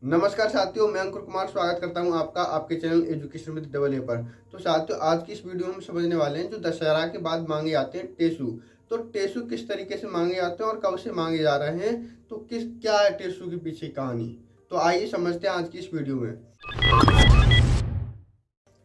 नमस्कार साथियों, मैं अंकुर कुमार स्वागत करता हूं आपका आपके channel education with double A पर। तो साथियों, आज की इस वीडियो में हम समझने वाले हैं जो दशहरा के बाद मांगे आते हैं टेसू। तो टेसू किस तरीके से मांगे आते हैं और कब से मांगे जा रहे हैं, तो क्या है टेसू के पीछे कहानी। तो आइए समझते हैं आज की इस वीडियो में।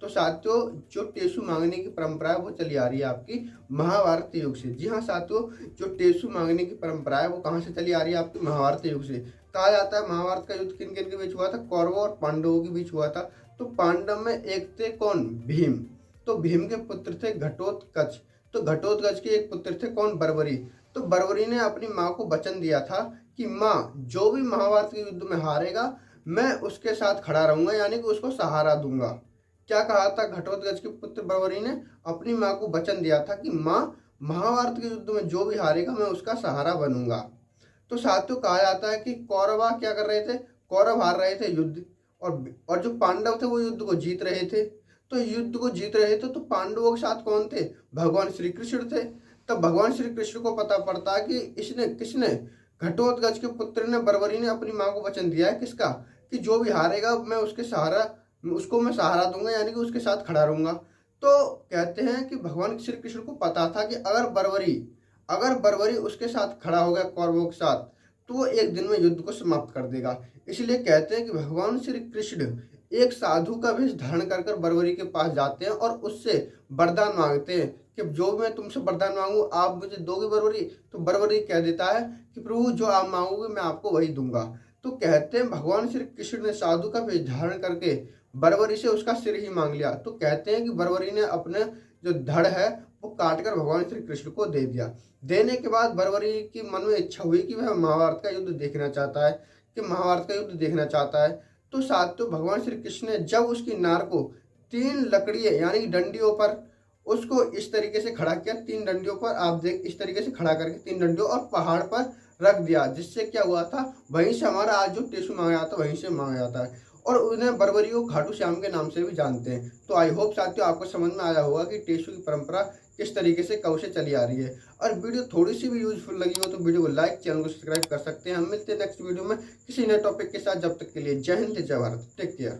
तो साथियों, जो टेसू मांगने की परंपरा है वो चली आ रही है आपकी महाभारत युग से। जी हाँ साथियों, जो टेसू मांगने की परंपरा है वो कहाँ से चली आ रही है आपकी महाभारत युग से। कहा जाता है महाभारत का युद्ध किन किन के बीच हुआ था, कौरवों और पांडवों के बीच हुआ था। तो पांडव में एक थे कौन, भीम। तो भीम के पुत्र थे घटोत्कच। तो घटोत्कच के एक पुत्र थे कौन, बर्बरी। तो बर्बरी ने अपनी माँ को वचन दिया था कि माँ, जो भी महाभारत के युद्ध में हारेगा मैं उसके साथ खड़ा रहूंगा, यानी कि उसको सहारा दूंगा। क्या कहा था घटोत्कच के पुत्र बर्बरी ने, अपनी माँ को वचन दिया था कि माँ, महाभारत के युद्ध में जो भी हारेगा मैं उसका सहारा बनूंगा। तो साथियों, कहा जाता है कि कौरवा क्या कर रहे थे, कौरव हार रहे थे युद्ध, और जो पांडव थे वो युद्ध को जीत रहे थे। तो युद्ध को जीत रहे थे तो पांडवों के साथ कौन थे, भगवान श्री कृष्ण थे। तब भगवान श्री कृष्ण को पता पड़ता कि इसने किसने, घटोत्कच के पुत्र ने, बर्बरी ने अपनी माँ को वचन दिया है किसका, कि जो भी हारेगा मैं उसके सहारा, उसको मैं सहारा दूंगा, यानी कि उसके साथ खड़ा रहूंगा। तो कहते हैं कि भगवान श्री कृष्ण को पता था कि अगर बर्बरी उसके साथ खड़ा हो गया कौरवों के साथ, तो वो एक दिन में युद्ध को समाप्त कर देगा। इसलिए कहते हैं कि भगवान श्री कृष्ण एक साधु का वेश धारण कर कर बर्बरी के पास जाते हैं और उससे वरदान मांगते हैं कि जो मैं तुमसे वरदान मांगू आप मुझे दोगे बर्बरी। तो बर्बरी कह देता है कि प्रभु, जो आप मांगोगे मैं आपको वही दूंगा। तो कहते हैं भगवान श्री कृष्ण ने साधु का वेश धारण करके बर्बरी से उसका सिर ही मांग लिया। तो कहते हैं कि बर्बरी ने अपने जो धड़ है वो काट कर भगवान श्री कृष्ण को दे दिया। देने के बाद बर्बरी की मन में इच्छा हुई कि वह महाभारत का युद्ध देखना चाहता है, तो साथियों, भगवान श्री कृष्ण ने जब उसकी नार को 3 लकड़ियों यानी कि डंडियों पर उसको इस तरीके से खड़ा किया, 3 डंडियों पर आप देख, इस तरीके से खड़ा करके 3 डंडियों और पहाड़ पर रख दिया, जिससे क्या हुआ था, वहीं से हमारा आज जो टेसू मांगा जाता है वहीं से मांगा जाता है। और उन्हें बर्बरी को खाटू श्याम के नाम से भी जानते हैं। तो आई होप साथियों आपको समझ में आया होगा कि टेसू की परंपरा किस तरीके से कब से चली आ रही है। और वीडियो थोड़ी सी भी यूजफुल लगी हो तो वीडियो को लाइक, चैनल को सब्सक्राइब कर सकते हैं। हम मिलते हैं नेक्स्ट वीडियो में किसी नए टॉपिक के साथ। जब तक के लिए जय हिंद, जय भारत, टेक केयर।